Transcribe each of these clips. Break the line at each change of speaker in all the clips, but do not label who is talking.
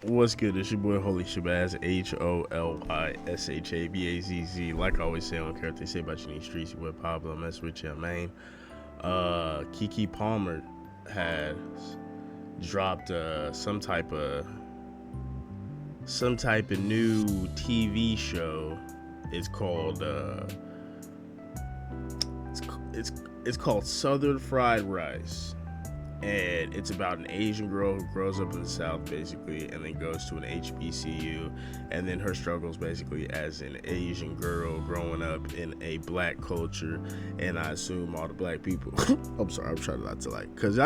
What's good? It's your boy Holy Shabazz, HOLYSHABAZZ. Like I always say, I don't care what they say about you in these streets. You with Pablo, mess with your man. Keke Palmer has dropped some type of new TV show. It's called it's called Southern Fried Rice. And it's about an Asian girl who grows up in the South, basically, and then goes to an HBCU, and then her struggles, basically, as an Asian girl growing up in a black culture, and I assume all the black people. I'm sorry, I'm trying not to because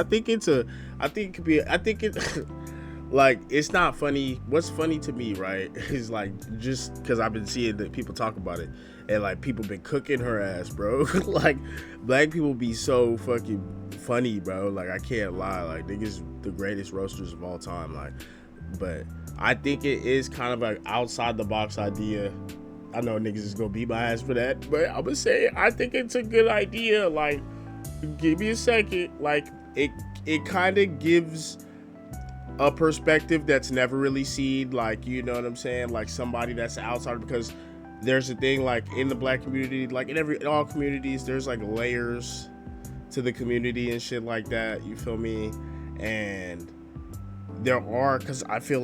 like, it's not funny. What's funny to me, right, is just because I've been seeing that people talk about it, and people been cooking her ass, bro. Black people be so fucking funny, bro. I can't lie. Niggas the greatest roasters of all time. But I think it is kind of an outside the box idea. I know niggas is gonna beat my ass for that, but I'm gonna say I think it's a good idea. Give me a second. It kind of gives a perspective that's never really seen, you know what I'm saying, somebody that's outside, because there's a thing in the black community, in all communities, there's layers to the community and shit like that, you feel me? And there are, because I feel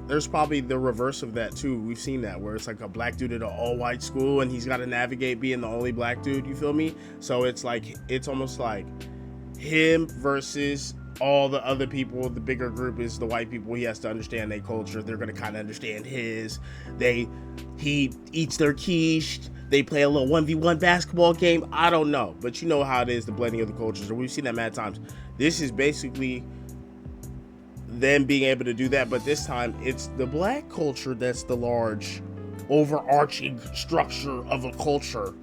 there's probably the reverse of that too. We've seen that where it's a black dude at an all-white school and he's got to navigate being the only black dude, you feel me? So it's almost like him versus all the other people. The bigger group is the white people. He has to understand their culture. They're gonna kind of understand his. He eats their quiche. They play a little 1v1 basketball game. I don't know, but you know how it is, the blending of the cultures. We've seen that mad times. This is basically them being able to do that, but this time it's the black culture that's the large, overarching structure of a culture,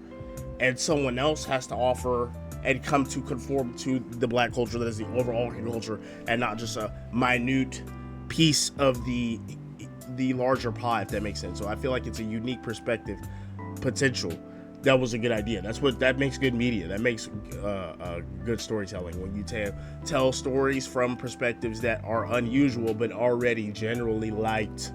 and someone else has to offer and come to conform to the black culture that is the overall culture, and not just a minute piece of the larger pie, if that makes sense. So I feel like it's a unique perspective, potential. That was a good idea. That makes good media. That makes good storytelling, when you tell stories from perspectives that are unusual but already generally liked.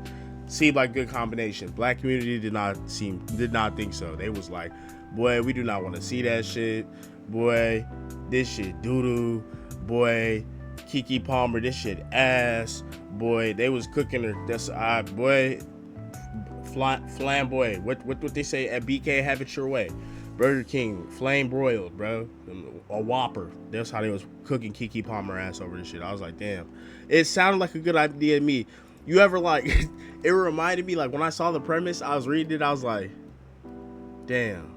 Seemed like good combination. Black community did not think so. They was like, boy, we do not want to see that shit. Boy, this shit doo-doo. Boy, Keke Palmer, this shit ass. Boy, they was cooking her. That's boy, flamboy. What they say at BK? Have it your way. Burger King, flame broiled, bro. A Whopper. That's how they was cooking Keke Palmer ass over this shit. I was like, damn. It sounded like a good idea to me. You ever it reminded me, when I saw the premise, I was reading it, I was like, damn,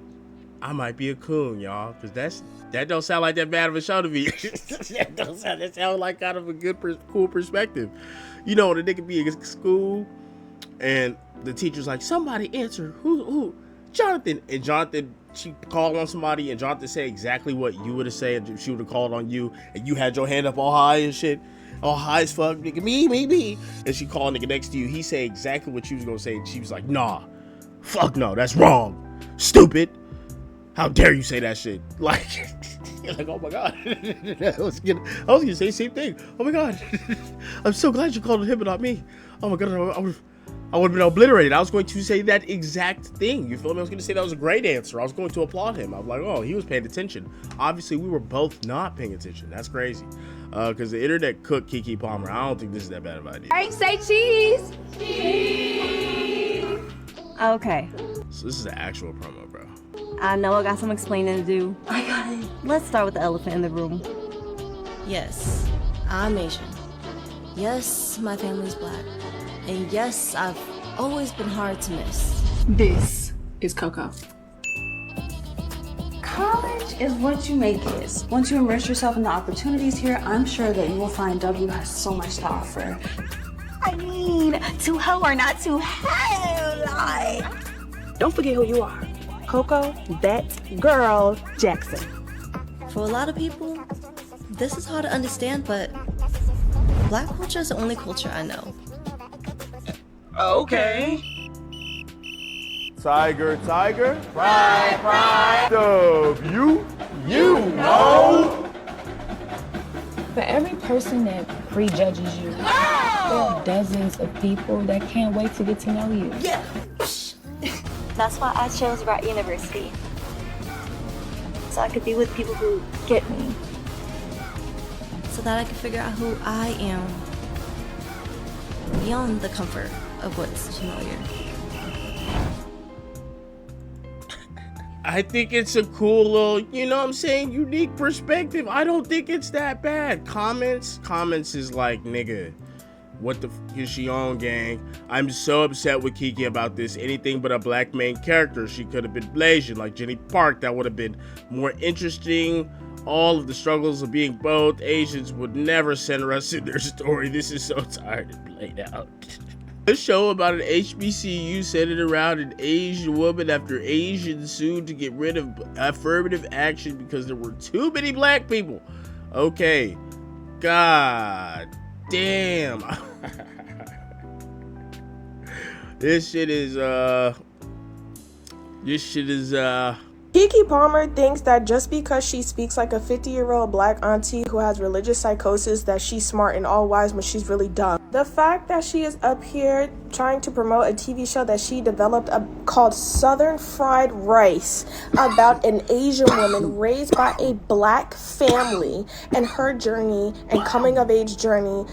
I might be a coon, y'all, because that don't sound like that bad of a show to me. that sounds like kind of a good, cool perspective. You know, the nigga be in school, and the teacher's like, somebody answer, who? Jonathan. And Jonathan, she called on somebody, and Jonathan said exactly what you would have said if she would have called on you, and you had your hand up all high and shit. All high as fuck, nigga, me. And she called nigga next to you. He said exactly what you was gonna say. And she was like, nah, fuck no, that's wrong. Stupid. How dare you say that shit? You're like, oh my God. I was gonna say the same thing. Oh my God. I'm so glad you called him and not me. Oh my God, I would have been obliterated. I was going to say that exact thing. You feel me? I was going to say that was a great answer. I was going to applaud him. I was like, oh, he was paying attention. Obviously, we were both not paying attention. That's crazy. Because the internet cooked Keke Palmer. I don't think this is that bad of an idea.
All right, say cheese. Cheese. Okay.
So this is an actual promo, bro.
I know I got some explaining to do. I got it. Let's start with the elephant in the room.
Yes, I'm Asian. Yes, my family's black. And yes, I've always been hard to miss.
This is Coco.
College is what you make it. Once you immerse yourself in the opportunities here, I'm sure that you will find W has so much to offer.
I mean, to her or not to her, like.
Don't forget who you are. Coco, that girl, Jackson.
For a lot of people, this is hard to understand, but black culture is the only culture I know.
Okay.
Tiger, pride, W, you know.
For every person that prejudges you, they're dozens of people that can't wait to get to know you.
Yeah.
That's why I chose Rat University. So I could be with people who get me.
So that I can figure out who I am beyond the comfort of what's familiar.
I think it's a cool little, you know what I'm saying, unique perspective. I don't think it's that bad. Comments is like, nigga, what the f is she on, gang? I'm so upset with Keke about this. Anything but a black main character. She could have been Blasian like Jenny Park. That would have been more interesting. All of the struggles of being both Asians would never center us in their story. This is so tired and played out. A show about an HBCU centered around an Asian woman after Asians sued to get rid of affirmative action because there were too many black people. Okay. God damn. This shit is
Keke Palmer thinks that just because she speaks like a 50-year-old black auntie who has religious psychosis that she's smart and all wise when she's really dumb. The fact that she is up here trying to promote a TV show that she developed called Southern Fried Rice about an Asian woman raised by a black family and her journey and coming of age journey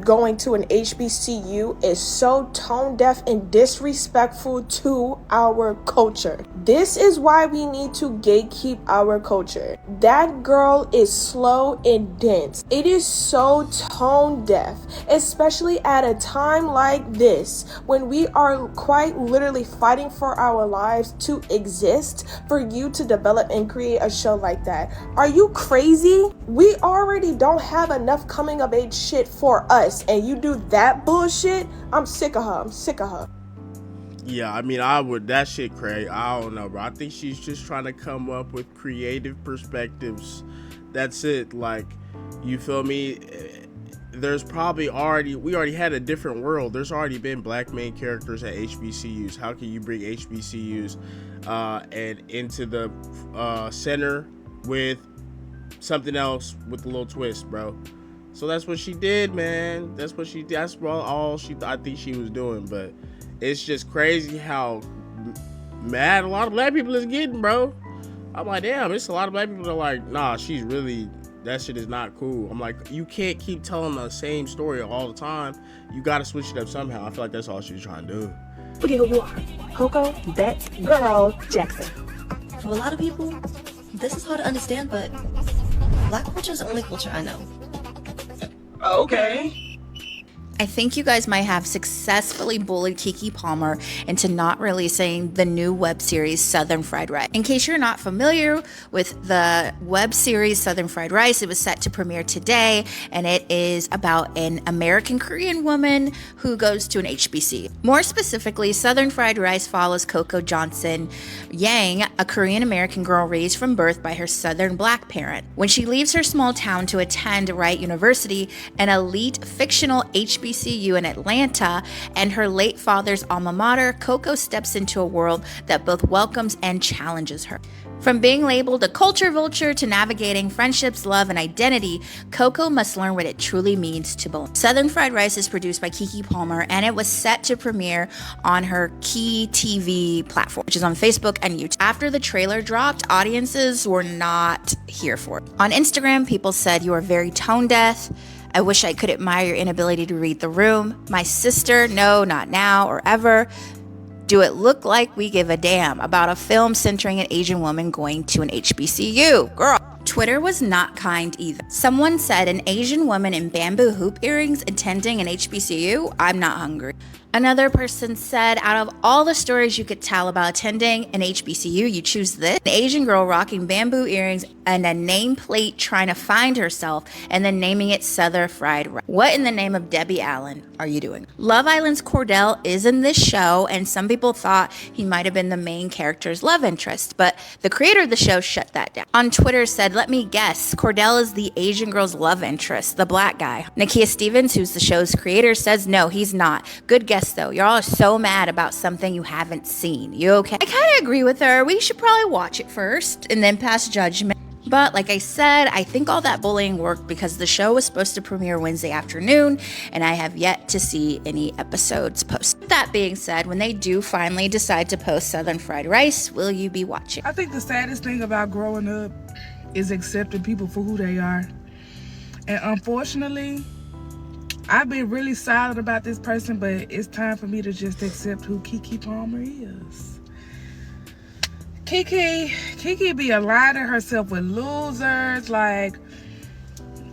going to an HBCU is so tone deaf and disrespectful to our culture. This is why we need to gatekeep our culture. That girl is slow and dense. It is so tone deaf, especially at a time like this when we are quite literally fighting for our lives to exist. For you to develop and create a show like that, are you crazy? We already don't have enough coming of age shit for us, and you do that bullshit. I'm sick of her.
Yeah, I mean, that shit crazy. I don't know, bro. I think she's just trying to come up with creative perspectives. That's it. Like, you feel me? There's probably we already had a different world. There's already been black main characters at HBCUs. How can you bring HBCUs and into the center with something else with a little twist, bro? So that's what she did, man. That's all I think she was doing. But it's just crazy how mad a lot of black people is getting, bro. I'm like, damn, it's a lot of black people that are like, nah, that shit is not cool. I'm like, you can't keep telling the same story all the time. You gotta switch it up somehow. I feel like that's all she was trying to do.
Look at who you are. Coco, that girl, Jackson.
For a lot of people, this is hard to understand, but black culture is the only culture I know.
Okay.
I think you guys might have successfully bullied Keke Palmer into not releasing the new web series Southern Fried Rice. In case you're not familiar with the web series Southern Fried Rice, it was set to premiere today, and it is about an American Korean woman who goes to an HBC. More specifically, Southern Fried Rice follows Coco Johnson Yang, a Korean American girl raised from birth by her Southern black parent. When she leaves her small town to attend Wright University, an elite fictional HBCU in Atlanta, and her late father's alma mater, Coco steps into a world that both welcomes and challenges her. From being labeled a culture vulture to navigating friendships, love, and identity, Coco must learn what it truly means to belong. Southern Fried Rice is produced by Keke Palmer, and it was set to premiere on her Key TV platform, which is on Facebook and YouTube. After the trailer dropped, audiences were not here for it. On Instagram, people said, "You are very tone deaf. I wish I could admire your inability to read the room. My sister, no, not now or ever. Do it look like we give a damn about a film centering an Asian woman going to an HBCU? Girl." Twitter was not kind either. Someone said, "An Asian woman in bamboo hoop earrings attending an HBCU? I'm not hungry." Another person said, "Out of all the stories you could tell about attending an HBCU, you choose this? An Asian girl rocking bamboo earrings and a nameplate trying to find herself and then naming it Southern Fried Rice. What in the name of Debbie Allen are you doing?" Love Island's Cordell is in this show, and some people thought he might have been the main character's love interest, but the creator of the show shut that down. On Twitter said, "Let me guess, Cordell is the Asian girl's love interest, the black guy." Nakia Stevens, who's the show's creator, says, "No, he's not. Good guess though. Y'all are so mad about something you haven't seen. You okay?" I kind of agree with her. We should probably watch it first and then pass judgment. But like I said, I think all that bullying worked because the show was supposed to premiere Wednesday afternoon, and I have yet to see any episodes posted. That being said, when they do finally decide to post Southern Fried Rice, will you be watching?
I think the saddest thing about growing up is accepting people for who they are. And unfortunately, I've been really silent about this person, but it's time for me to just accept who Keke Palmer is. Keke be aligning herself with losers, like,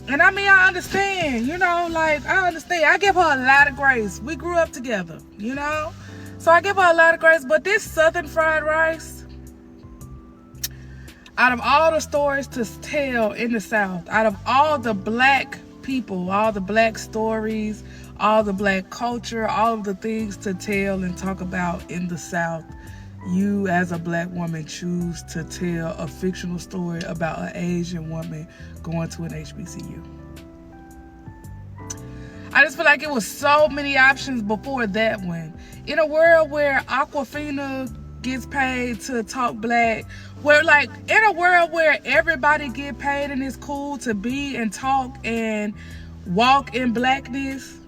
and I mean, I understand, you know, like, I understand. I give her a lot of grace. We grew up together, you know? So I give her a lot of grace, but this Southern Fried Rice, out of all the stories to tell in the South, out of all the black people, all the black stories, all the black culture, all of the things to tell and talk about in the South, you as a black woman choose to tell a fictional story about an Asian woman going to an HBCU. I just feel like it was so many options before that one. In a world where Aquafina gets paid to talk black, where like in a world where everybody get paid and it's cool to be and talk and walk in blackness,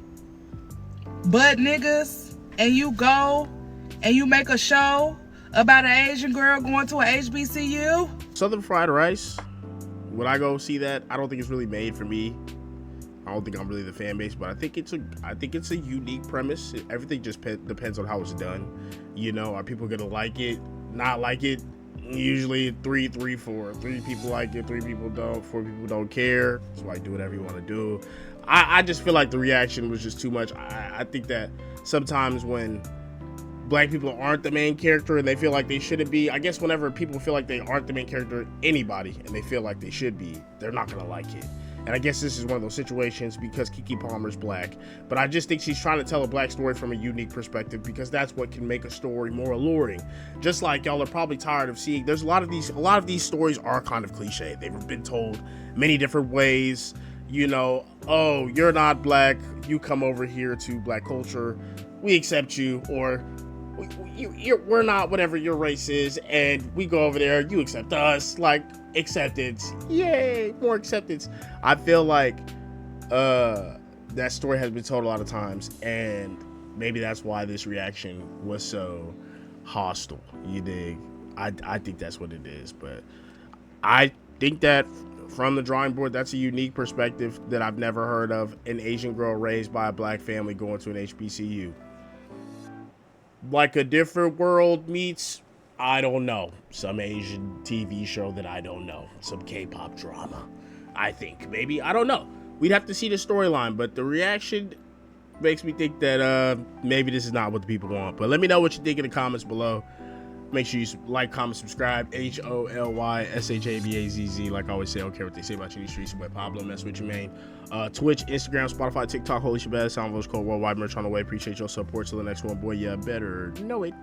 but niggas, and you go and you make a show about an Asian girl going to an HBCU.
Southern Fried Rice, would I go see that? I don't think it's really made for me. I don't think I'm really the fan base, but I think it's a unique premise. Everything just depends on how it's done. You know, are people gonna like it, not like it? Usually 3-4. 3 people like it, 3 people don't, 4 people don't care. That's why do whatever you want to do. I just feel like the reaction was just too much. I think that sometimes when black people aren't the main character and they feel like they shouldn't be, I guess whenever people feel like they aren't the main character, anybody, and they feel like they should be, they're not gonna like it. And I guess this is one of those situations because Keke Palmer's black, but I just think she's trying to tell a black story from a unique perspective because that's what can make a story more alluring. Just like y'all are probably tired of seeing, there's a lot of these stories are kind of cliche. They've been told many different ways. You know, oh, you're not black, you come over here to black culture, we accept you, or we're not whatever your race is, and we go over there, you accept us. Like, acceptance, yay, more acceptance. I feel like that story has been told a lot of times, and maybe that's why this reaction was so hostile, you dig? I think that's what it is, but I think that from the drawing board, that's a unique perspective that I've never heard of. An Asian girl raised by a black family going to an HBCU. Like a Different World meets, I don't know, some Asian TV show that I don't know, some K-pop drama, I think, maybe, I don't know. We'd have to see the storyline, but the reaction makes me think that maybe this is not what the people want. But let me know what you think in the comments below. Make sure you like, comment, subscribe. HOLYSHABAZZ. Like I always say, I don't care what they say about you in the streets. But Pablo, mess with your main. Twitch, Instagram, Spotify, TikTok, Holy Shabazz, Soundvoice Code Worldwide, merch on the way. Appreciate your support. Till the next one, boy, you better know it.